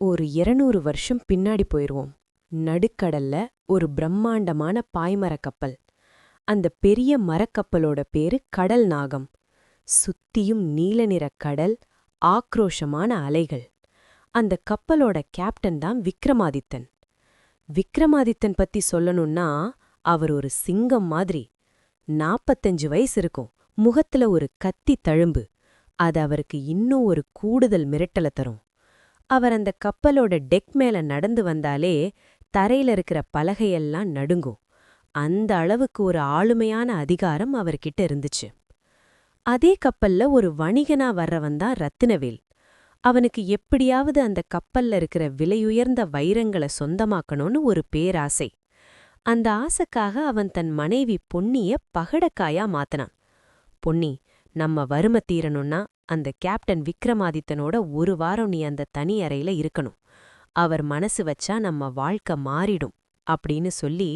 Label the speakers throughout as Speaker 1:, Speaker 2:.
Speaker 1: ஒரு 200 வருஷம் பின்னாடி போயிருவோம். நடுக்கடல்ல ஒரு பிரம்மாண்டமான பாய்மரக் கப்பல். அந்த பெரிய மரக்கப்பலோட பேரு கடல் நாகம். சுத்தியும் நீல நிறக் கடல், ஆக்ரோஷமான அலைகள். அந்த கப்பலோட கேப்டன் தான் விக்ரமாதித்தன். விக்ரமாதித்தன் பத்தி சொல்லணும்னா அவர் ஒரு சிங்கம் மாதிரி. 45 வயசு இருக்கும், முகத்துல ஒரு கத்தி தழும்பு. அது அவருக்கு இன்னும் ஒரு கூடுதல் மிரட்டல தரும். அவர் அந்த கப்பலோட டெக் மேல நடந்து வந்தாலே தரையில இருக்கிற பலகையெல்லாம் நடுங்கும். அந்த அளவுக்கு ஒரு ஆளுமையான அதிகாரம் அவர்கிட்ட இருந்துச்சு. அதே கப்பல்ல ஒரு வணிகனா வர்றவன் தான் ரத்தினவேல். அவனுக்கு எப்படியாவது அந்த கப்பல்ல இருக்கிற விலையுயர்ந்த வைரங்களை சொந்தமாக்கணும்னு ஒரு பேராசை. அந்த ஆசைக்காக அவன் தன் மனைவி பொன்னிய பகடக்காயா மாத்தனான். பொன்னி, நம்ம வறுமை தீரணும்னா அந்த கேப்டன் விக்ரமாதித்தனோட ஒரு வாரம் நீ அந்த தனி அறையில இருக்கணும். அவர் மனசு வச்சா நம்ம வாழ்க்கை மாறிடும் அப்படின்னு சொல்லி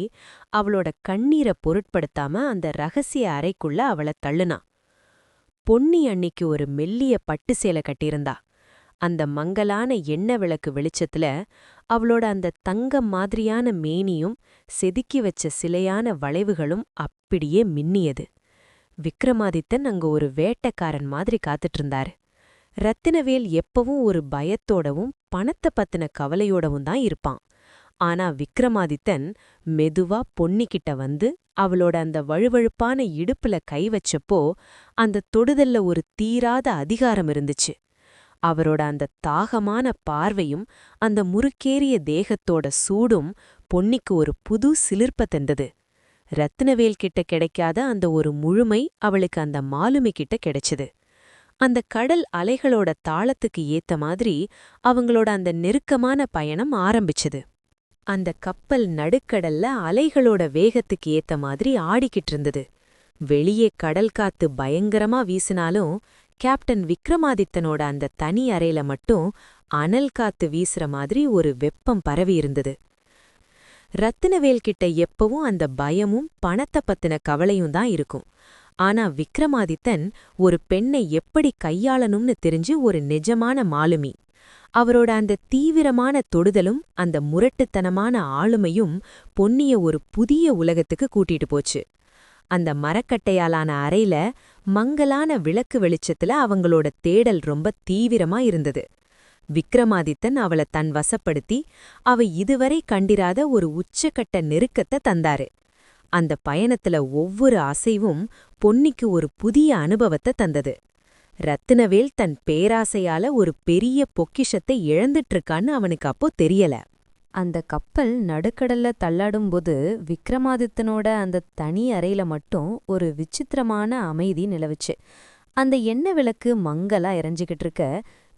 Speaker 1: அவளோட கண்ணீரை பொருட்படுத்தாம அந்த ரகசிய அறைக்குள்ள அவளை தள்ளுனா. பொன்னி அன்னிக்கு ஒரு மெல்லிய பட்டு சேலை கட்டியிருந்தா. அந்த மங்கலான எண்ணெய் விளக்கு வெளிச்சத்துல அவளோட அந்த தங்கம் மாதிரியான மேனியும் செதுக்கி வச்ச சிலையான வளைவுகளும் அப்படியே மின்னியது. விக்ரமாதித்தன் அங்க ஒரு வேட்டைக்காரன் மாதிரி காத்துட்டு இருந்தாரு. ரத்தினவேல் எப்பவும் ஒரு பயத்தோடவும் பணத்தை பத்தின கவலையோடவும் தான் இருப்பான். ஆனா விக்ரமாதித்தன் மெதுவா பொன்னிக்கிட்ட வந்து அவளோட அந்த வழுவழுப்பான இடுப்புல கை வச்சப்போ அந்த தொடுதல்ல ஒரு தீராத அதிகாரம் இருந்துச்சு. அவரோட அந்த தாகமான பார்வையும் அந்த முறுக்கேறிய தேகத்தோட சூடும் பொன்னிக்கு ஒரு புது சிலிர்ப்ப தந்தது. ரத்தினவேல் கிட்ட கிடைக்காத அந்த ஒரு முழுமை அவளுக்கு அந்த மாலுமி கிட்ட கிடைச்சது. அந்த கடல் அலைகளோட தாளத்துக்கு ஏத்த மாதிரி அவங்களோட அந்த நெருக்கமான பயணம் ஆரம்பிச்சது. அந்த கப்பல் நடுக்கடல்ல அலைகளோட வேகத்துக்கு ஏத்த மாதிரி ஆடிக்கிட்டு இருந்தது. வெளியே கடல் காத்து பயங்கரமா வீசினாலும் கேப்டன் விக்ரமாதித்தனோட அந்த தனி அறையில மட்டும் அனல் காத்து வீசுற மாதிரி ஒரு வெப்பம் பரவி இருந்தது. ரத்தினவேல் கிட்ட எப்பவும் அந்த பயமும் பணத்தை பத்தின கவலையும் தான் இருக்கும். ஆனா விக்ரமாதித்தன் ஒரு பெண்ணை எப்படி கையாளணும்னு தெரிஞ்சு ஒரு நிஜமான மாலுமி. அவரோட அந்த தீவிரமான தொடுதலும் அந்த முரட்டுத்தனமான ஆளுமையும் பொன்னிய ஒரு புதிய உலகத்துக்கு கூட்டிட்டு போச்சு. அந்த மரக்கட்டையாலான அறையில மங்கலான விளக்கு வெளிச்சத்துல அவங்களோட தேடல் ரொம்ப தீவிரமா இருந்தது. விக்ரமாதித்தன் அவளை தன் வசப்படுத்தி அவ இதுவரை கண்டிராத ஒரு உச்சக்கட்ட நெருக்கத்தை தந்தாரு. அந்த பயணத்துல ஒவ்வொரு அசைவும் பொன்னிக்கு ஒரு புதிய அனுபவத்தை தந்தது. ரத்தினவேல் தன் பேராசையால ஒரு பெரிய பொக்கிஷத்தை இழந்துட்டு அவனுக்கு அப்போ தெரியல. அந்த கப்பல் நடுக்கடல்ல தள்ளாடும்போது விக்ரமாதித்தனோட அந்த தனி அறையில மட்டும் ஒரு விசித்திரமான அமைதி நிலவுச்சு. அந்த எண்ணெய் விளக்கு மங்கலா எரிஞ்சுக்கிட்டு இருக்க,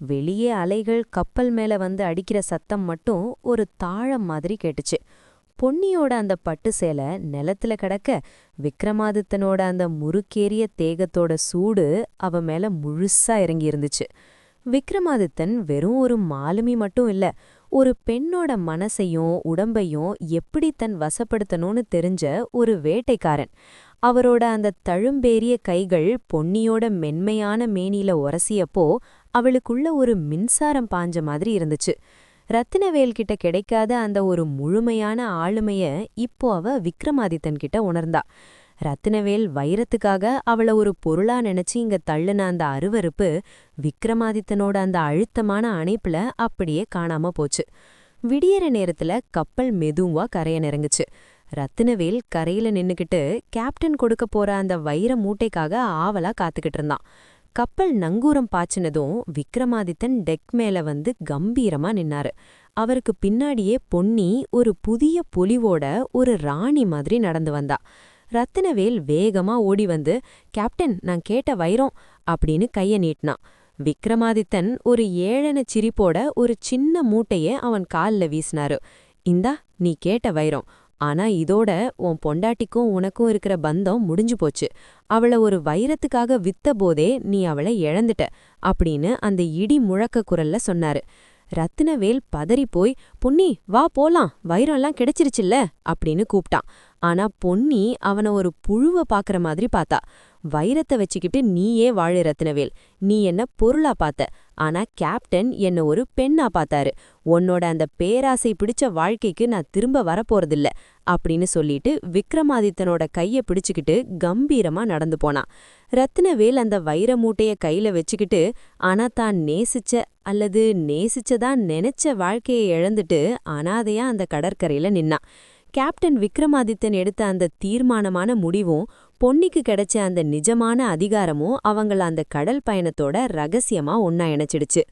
Speaker 1: வெளியே அலைகள் கப்பல் மேல வந்து அடிக்கிற சத்தம் மட்டும் ஒரு தாளம் மாதிரி கேட்டுச்சு. பொன்னியோட அந்த பட்டு சேலை நிலத்துல கிடக்க, விக்ரமாதித்தனோட அந்த முறுக்கேறிய தேகத்தோட சூடு அவ மேல முழுசா இறங்கி இருந்துச்சு. விக்ரமாதித்தன் வெறும் ஒரு மாலுமி மட்டும் இல்ல, ஒரு பெண்ணோட மனசையும் உடம்பையும் எப்படி தன் வசப்படுத்தணும்னு தெரிஞ்ச ஒரு வேட்டைக்காரன். அவரோட அந்த தழும்பேறிய கைகள் பொன்னியோட மென்மையான மேனில உரசியப்போ அவளுக்குள்ள ஒரு மின்சாரம் பாஞ்ச மாதிரி இருந்துச்சு. ரத்தினவேல் கிட்ட கிடைக்காத அந்த ஒரு முழுமையான ஆளுமைய இப்போ அவ விக்ரமாதித்தன் கிட்ட உணர்ந்தா. ரத்தினவேல் வைரத்துக்காக அவளை ஒரு பொருளா நினைச்சு இங்க தள்ளுன அந்த அருவருப்பு விக்ரமாதித்தனோட அந்த அழுத்தமான அணைப்புல அப்படியே காணாம போச்சு. விடியற நேரத்துல கப்பல் மெதுவா கரைய நெருங்குச்சு. ரத்தினவேல் கரையில நின்னுக்கிட்டு கேப்டன் கொடுக்க போற அந்த வைர மூட்டைக்காக ஆவலா காத்துக்கிட்டு இருந்தான். கப்பல் நங்கூரம் பாய்ச்சினதும் விக்ரமாதித்தன் டெக் மேல வந்து கம்பீரமா நின்னாரு. அவருக்கு பின்னாடியே பொன்னி ஒரு புதிய பொலிவோட ஒரு ராணி மாதிரி நடந்து வந்தா. ரத்தினவேல் வேகமா ஓடி வந்து, கேப்டன், நான் கேட்ட வைரம் அப்படின்னு கைய நீட்டினான். விக்ரமாதித்தன் ஒரு ஏளன சிரிப்போட ஒரு சின்ன மூட்டைய அவன் கால்ல வீசினாரு. இந்தா, நீ கேட்ட வைரம். ஆனா இதோட உன் பொண்டாட்டிக்கும் உனக்கும் இருக்கிற பந்தம் முடிஞ்சு போச்சு. அவளை ஒரு வைரத்துக்காக வித்த போதே நீ அவளை இழந்துட்ட அப்படின்னு அந்த இடி முழக்க குரல்ல சொன்னாரு. ரத்தினவேல் பதறிப்போய், பொன்னி வா போலாம், வைரம்லாம் கிடைச்சிருச்சுல்ல அப்படின்னு கூப்பிட்டான். ஆனா பொன்னி அவனை ஒரு புழுவ பாக்குற மாதிரி பார்த்தா. வைரத்தை வச்சுக்கிட்டு நீயே வாழு ரத்தினவேல், நீ என்ன பொருளா பார்த்த, ஆனா கேப்டன் என்ன ஒரு பெண்ணா பார்த்தாரு. உன்னோட அந்த பேராசை பிடிச்ச வாழ்க்கைக்கு நான் திரும்ப வரப்போறதில்ல அப்படின்னு சொல்லிட்டு விக்ரமாதித்தனோட கைய பிடிச்சுக்கிட்டு கம்பீரமா நடந்து போனான். ரத்தினவேல் அந்த வைர மூட்டைய கையில வச்சுக்கிட்டு, ஆனா தான் நேசிச்சதா நினைச்ச வாழ்க்கையை இழந்துட்டு அனாதையா அந்த கடற்கரையில நின்னான். கேப்டன் விக்ரமாதித்தன் எடுத்த அந்த தீர்மானமான முடிவும் பொன்னிக்கு கிடைச்ச அந்த நிஜமான அதிகாரமும் அவங்கள அந்த கடல் பயணத்தோட ரகசியமா ஒன்னா இணைச்சிடுச்சு.